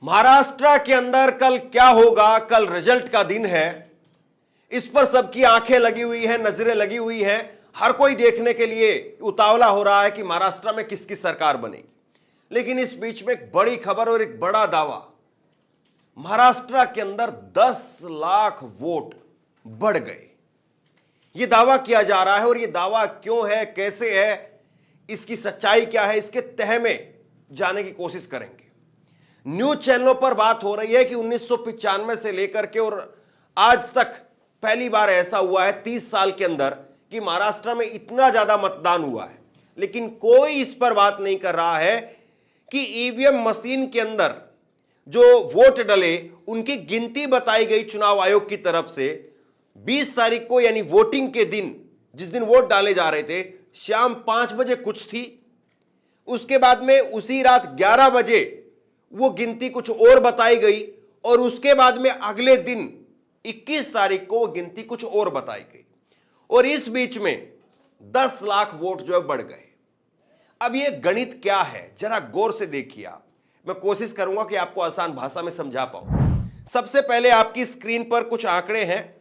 महाराष्ट्र के अंदर कल क्या होगा, कल रिजल्ट का दिन है। इस पर सबकी आंखें लगी हुई हैं, नजरें लगी हुई हैं। हर कोई देखने के लिए उतावला हो रहा है कि महाराष्ट्र में किसकी सरकार बनेगी। लेकिन इस बीच में एक बड़ी खबर और एक बड़ा दावा, महाराष्ट्र के अंदर 10 लाख वोट बढ़ गए। यह दावा किया जा रहा है और यह दावा क्यों है, कैसे है, इसकी सच्चाई क्या है, इसके तह में जाने की कोशिश करेंगे। न्यूज चैनलों पर बात हो रही है कि 1995 से लेकर के और आज तक पहली बार ऐसा हुआ है 30 साल के अंदर कि महाराष्ट्र में इतना ज्यादा मतदान हुआ है। लेकिन कोई इस पर बात नहीं कर रहा है कि ईवीएम मशीन के अंदर जो वोट डले उनकी गिनती बताई गई चुनाव आयोग की तरफ से 20 तारीख को, यानी वोटिंग के दिन, जिस दिन वोट डाले जा रहे थे, शाम 5 बजे कुछ थी। उसके बाद में उसी रात 11 बजे वो गिनती कुछ और बताई गई और उसके बाद में अगले दिन 21 तारीख को वो गिनती कुछ और बताई गई और इस बीच में 10 लाख वोट जो है बढ़ गए। अब ये गणित क्या है, जरा गौर से देखिए आप। मैं कोशिश करूंगा कि आपको आसान भाषा में समझा पाऊं। सबसे पहले आपकी स्क्रीन पर कुछ आंकड़े हैं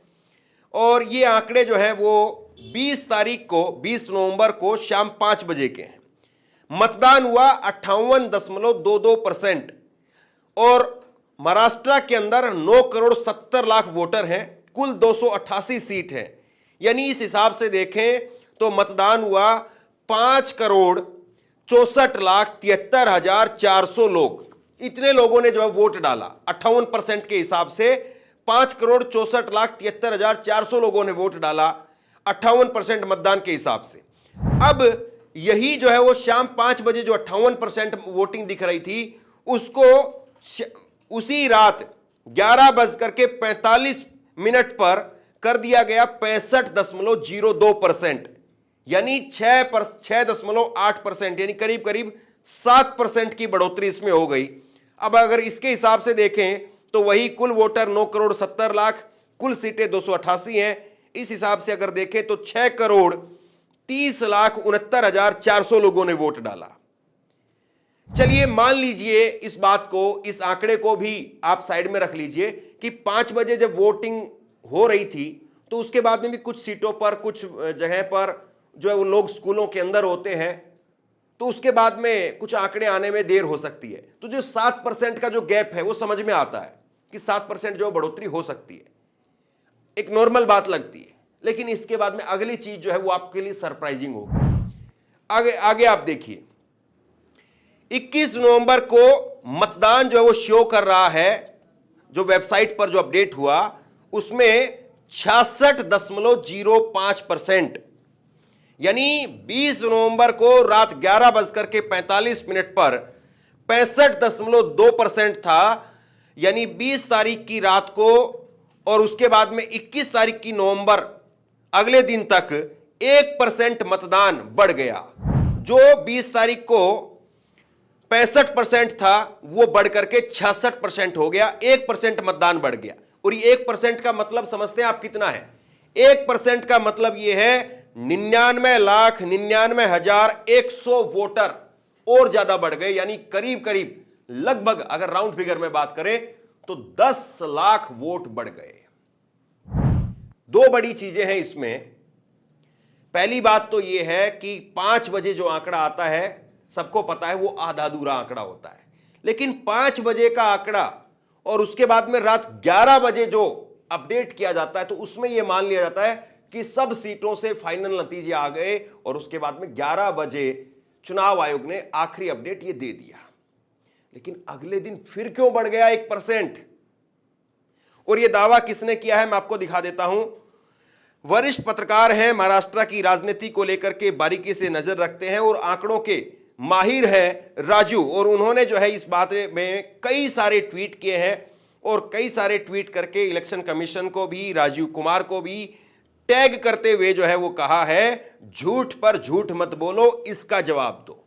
और ये आंकड़े जो है वो 20 तारीख को, 20 नवंबर को शाम 5 बजे के हैं। मतदान हुआ 58.22% और महाराष्ट्र के अंदर 9 करोड़ 70 लाख वोटर हैं, कुल 288 सीट है। यानी इस हिसाब से देखें तो मतदान हुआ 5 करोड़ 64 लाख 73,400 लोग। इतने लोगों ने जो है वोट डाला। 58% के हिसाब से 5 करोड़ 64 लाख 73,400 लोगों ने वोट डाला 58% मतदान के हिसाब से। अब यही जो है वो शाम 5 बजे जो 58% वोटिंग दिख रही थी, उसको उसी रात 11:45 पर कर दिया गया 65.02%, यानी 6.8%, यानी करीब करीब 7% की बढ़ोतरी इसमें हो गई। अब अगर इसके हिसाब से देखें तो वही कुल वोटर 9 करोड़ 70 लाख, कुल सीटें 288 हैं। इस हिसाब से अगर देखें तो 6 करोड़ 30,69,400 लोगों ने वोट डाला। चलिए मान लीजिए इस बात को, इस आंकड़े को भी आप साइड में रख लीजिए कि 5 बजे जब वोटिंग हो रही थी तो उसके बाद में भी कुछ सीटों पर, कुछ जगह पर जो है वो लोग स्कूलों के अंदर होते हैं, तो उसके बाद में कुछ आंकड़े आने में देर हो सकती है। तो जो 7% का जो गैप है वो समझ में आता है कि 7% जो बढ़ोतरी हो सकती है, एक नॉर्मल बात लगती है। लेकिन इसके बाद में अगली चीज जो है वो आपके लिए सरप्राइजिंग होगी। आगे आप देखिए, 21 नवंबर को मतदान जो है वो शो कर रहा है, जो वेबसाइट पर जो अपडेट हुआ उसमें 66.05%, यानी 20 नवंबर को रात 11:45 पर 65.2% था। यानी 20 तारीख की रात को और उसके बाद में 21 तारीख की नवंबर अगले दिन तक 1% मतदान बढ़ गया। जो 20 तारीख को 65% था वो बढ़ करके 66% हो गया, 1% मतदान बढ़ गया। और ये 1% का मतलब समझते हैं आप कितना है? 1% का मतलब ये है 99,99,100 वोटर और ज्यादा बढ़ गए। यानी करीब करीब लगभग अगर राउंड फिगर में बात करें तो 10 लाख वोट बढ़ गए। दो बड़ी चीजें हैं इसमें। पहली बात तो यह है कि 5 बजे जो आंकड़ा आता है, सबको पता है वो आधा अधूरा आंकड़ा होता है। लेकिन 5 बजे का आंकड़ा और उसके बाद में रात 11 बजे जो अपडेट किया जाता है तो उसमें यह मान लिया जाता है कि सब सीटों से फाइनल नतीजे आ गए और उसके बाद में 11 बजे चुनाव आयोग ने आखिरी अपडेट ये दे दिया। लेकिन अगले दिन फिर क्यों बढ़ गया 1%? और यह दावा किसने किया है मैं आपको दिखा देता हूं। वरिष्ठ पत्रकार हैं, महाराष्ट्र की राजनीति को लेकर के बारीकी से नजर रखते हैं और आंकड़ों के माहिर है राजू, और उन्होंने जो है इस बात में कई सारे ट्वीट किए हैं और कई सारे ट्वीट करके इलेक्शन कमीशन को भी, राजीव कुमार को भी टैग करते हुए जो है वो कहा है झूठ पर झूठ मत बोलो, इसका जवाब दो।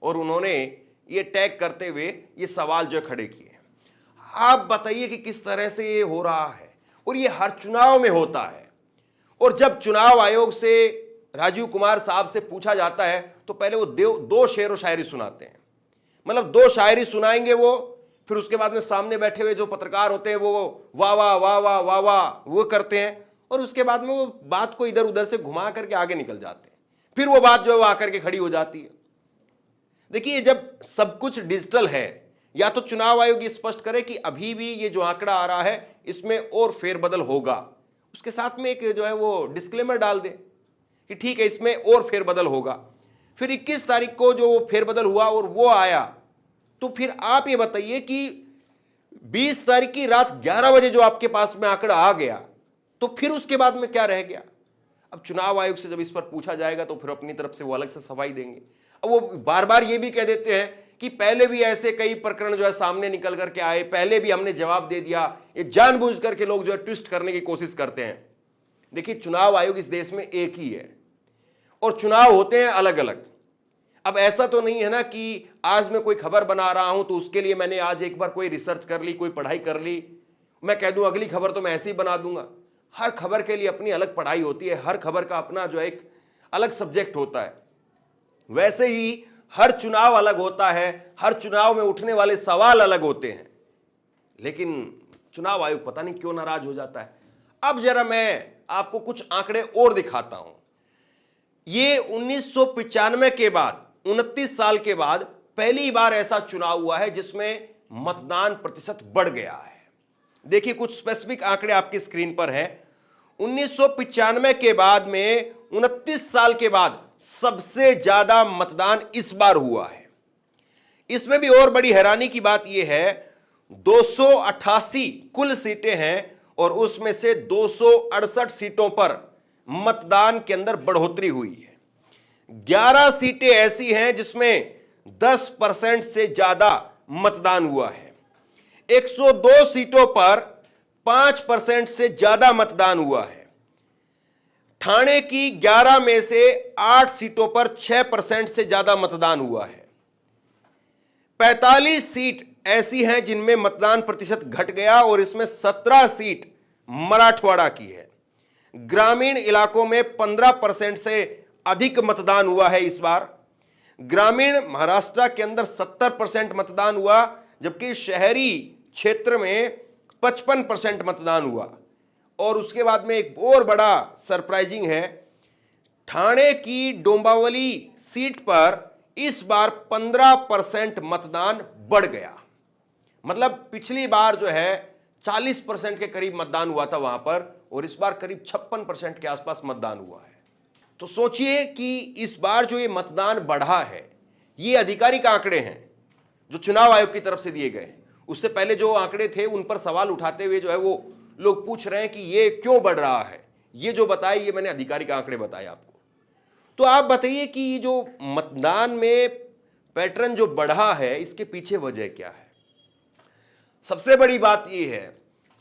और उन्होंने ये टैग करते हुए ये सवाल जो खड़े किए। आप बताइए कि किस तरह से ये हो रहा है। और ये हर चुनाव में होता है। और जब चुनाव आयोग से राजीव कुमार साहब से पूछा जाता है तो पहले वो दो शेर व शायरी सुनाते हैं। मतलब 2 शायरी सुनाएंगे वो, फिर उसके बाद में सामने बैठे हुए जो पत्रकार होते हैं वो वाह वाह वाह वाह वाह वाह वो करते हैं, और उसके बाद में वो बात को इधर उधर से घुमा करके आगे निकल जाते हैं। फिर वो बात जो है वो आकर के खड़ी हो जाती है। देखिए, जब सब कुछ डिजिटल है, या तो चुनाव आयोग ये स्पष्ट करे कि अभी भी ये जो आंकड़ा आ रहा है इसमें और फेरबदल होगा, उसके साथ में एक जो है वो डिस्क्लेमर डाल दे कि ठीक है इसमें और फेरबदल होगा। फिर 21 तारीख को जो फेरबदल हुआ और वो आया, तो फिर आप ये बताइए कि 20 तारीख की रात 11 बजे जो आपके पास में आंकड़ा आ गया, तो फिर उसके बाद में क्या रह गया? अब चुनाव आयोग से जब इस पर पूछा जाएगा तो फिर अपनी तरफ से वो अलग से सफाई देंगे। अब वो बार बार ये भी कह देते हैं कि पहले भी ऐसे कई प्रकरण जो है सामने निकल करके आए, पहले भी हमने जवाब दे दिया। ये जानबूझ करके लोग जो है ट्विस्ट करने की कोशिश करते हैं। देखिए, चुनाव आयोग इस देश में एक ही है और चुनाव होते हैं अलग अलग। अब ऐसा तो नहीं है ना कि आज मैं कोई खबर बना रहा हूं तो उसके लिए मैंने आज एक बार कोई रिसर्च कर ली, कोई पढ़ाई कर ली, मैं कह दूं अगली खबर तो मैं ऐसे ही बना दूंगा। हर खबर के लिए अपनी अलग पढ़ाई होती है, हर खबर का अपना जो है एक अलग सब्जेक्ट होता है। वैसे ही हर चुनाव अलग होता है, हर चुनाव में उठने वाले सवाल अलग होते हैं, लेकिन चुनाव आयोग पता नहीं क्यों नाराज हो जाता है। अब जरा मैं आपको कुछ आंकड़े और दिखाता हूं। ये 1995 के बाद 29 साल के बाद पहली बार ऐसा चुनाव हुआ है जिसमें मतदान प्रतिशत बढ़ गया है। देखिए, कुछ स्पेसिफिक आंकड़े आपकी स्क्रीन पर हैं। 1995 के बाद में 29 साल के बाद सबसे ज्यादा मतदान इस बार हुआ है। इसमें भी और बड़ी हैरानी की बात यह है, 288 कुल सीटें हैं और उसमें से 268 सीटों पर मतदान के अंदर बढ़ोतरी हुई है। 11 सीटें ऐसी हैं जिसमें 10% से ज्यादा मतदान हुआ है। 102 सीटों पर 5% से ज्यादा मतदान हुआ है। ठाणे की 11 में से 8 सीटों पर 6% से ज्यादा मतदान हुआ है। 45 सीट ऐसी हैं जिनमें मतदान प्रतिशत घट गया और इसमें 17 सीट मराठवाड़ा की है। ग्रामीण इलाकों में 15% से अधिक मतदान हुआ है इस बार। ग्रामीण महाराष्ट्र के अंदर 70% मतदान हुआ, जबकि शहरी क्षेत्र में 55% मतदान हुआ। और उसके बाद में एक और बड़ा सरप्राइजिंग है, ठाणे की डोंबिवली सीट पर इस बार 15% मतदान बढ़ गया। मतलब पिछली बार जो है 40% के करीब मतदान हुआ था वहां पर, और इस बार करीब 56% के आसपास मतदान हुआ है। तो सोचिए कि इस बार जो ये मतदान बढ़ा है, ये आधिकारिक आंकड़े हैं जो चुनाव आयोग की तरफ से दिए गए। उससे पहले जो आंकड़े थे उन पर सवाल उठाते हुए जो है वो लोग पूछ रहे हैं कि ये क्यों बढ़ रहा है। ये जो बताए, ये मैंने आधिकारिक आंकड़े बताए आपको। तो आप बताइए कि ये जो मतदान में पैटर्न जो बढ़ा है, इसके पीछे वजह क्या है? सबसे बड़ी बात यह है,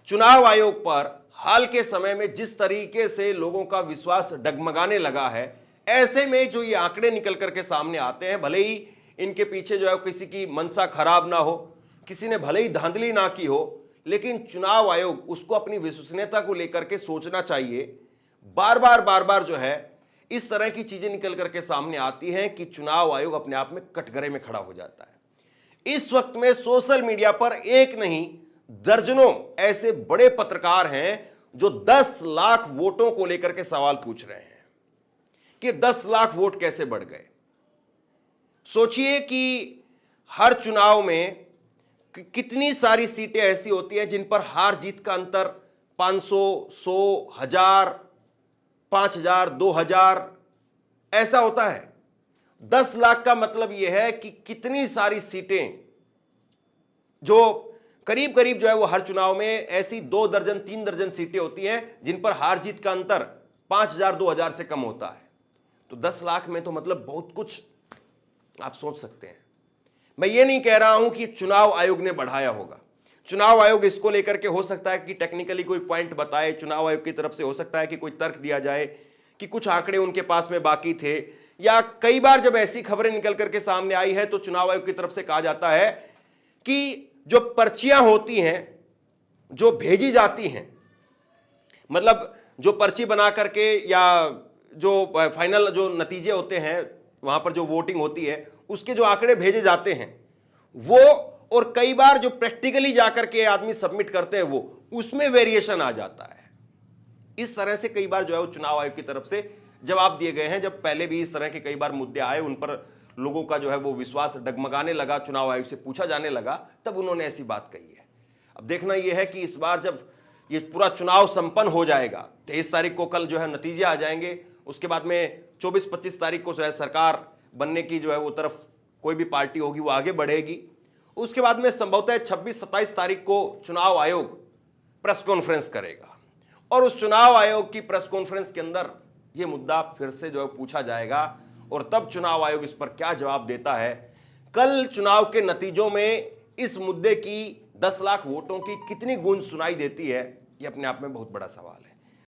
चुनाव आयोग पर हाल के समय में जिस तरीके से लोगों का विश्वास डगमगाने लगा है, ऐसे में जो ये आंकड़े निकल करके सामने आते हैं, भले ही इनके पीछे जो है किसी की मनसा खराब ना हो, किसी ने भले ही धांधली ना की हो, लेकिन चुनाव आयोग उसको अपनी विश्वसनीयता को लेकर के सोचना चाहिए। बार बार जो है इस तरह की चीजें निकल करके सामने आती हैं कि चुनाव आयोग अपने आप में कटघरे में खड़ा हो जाता है। इस वक्त में सोशल मीडिया पर एक नहीं दर्जनों ऐसे बड़े पत्रकार हैं जो 10 लाख वोटों को लेकर के सवाल पूछ रहे हैं कि 10 लाख वोट कैसे बढ़ गए। सोचिए कि हर चुनाव में कितनी सारी सीटें ऐसी होती हैं जिन पर हार जीत का अंतर 500, 100, 1000, 5000, 2000 ऐसा होता है। 10 लाख का मतलब यह है कि कितनी सारी सीटें जो करीब करीब जो है वो हर चुनाव में ऐसी 2 दर्जन 3 दर्जन सीटें होती हैं जिन पर हार जीत का अंतर 5000, 2000 से कम होता है। तो 10 लाख में तो मतलब बहुत कुछ आप सोच सकते हैं। मैं ये नहीं कह रहा हूं कि चुनाव आयोग ने बढ़ाया होगा। चुनाव आयोग इसको लेकर के हो सकता है कि टेक्निकली कोई पॉइंट बताए, चुनाव आयोग की तरफ से हो सकता है कि कोई तर्क दिया जाए कि कुछ आंकड़े उनके पास में बाकी थे, या कई बार जब ऐसी खबरें निकल करके सामने आई है तो चुनाव आयोग की तरफ से कहा जाता है कि जो पर्चियां होती हैं जो भेजी जाती हैं, मतलब जो पर्ची बना करके या जो फाइनल जो नतीजे होते हैं वहां पर जो वोटिंग होती है उसके जो आंकड़े भेजे जाते हैं वो और कई बार जो प्रैक्टिकली जाकर के आदमी सबमिट करते हैं वो उसमें वेरिएशन आ जाता है। इस तरह से कई बार जो है वो चुनाव आयोग की तरफ से जवाब दिए गए हैं। जब पहले भी इस तरह के कई बार मुद्दे आए, उन पर लोगों का जो है वो विश्वास डगमगाने लगा, चुनाव आयोग से पूछा जाने लगा, तब उन्होंने ऐसी बात कही है। अब देखना यह है कि इस बार जब ये पूरा चुनाव संपन्न हो जाएगा, 23 तारीख को कल जो है नतीजे आ जाएंगे, उसके बाद में 24-25 तारीख को जो है सरकार बनने की जो है वो तरफ कोई भी पार्टी होगी वो आगे बढ़ेगी। उसके बाद में संभवतः 26-27 तारीख को चुनाव आयोग प्रेस कॉन्फ्रेंस करेगा और उस चुनाव आयोग की प्रेस कॉन्फ्रेंस के अंदर यह मुद्दा फिर से जो है पूछा जाएगा और तब चुनाव आयोग इस पर क्या जवाब देता है। कल चुनाव के नतीजों में इस मुद्दे की 10 लाख वोटों की कितनी गूंज सुनाई देती है, यह अपने आप में बहुत बड़ा सवाल है।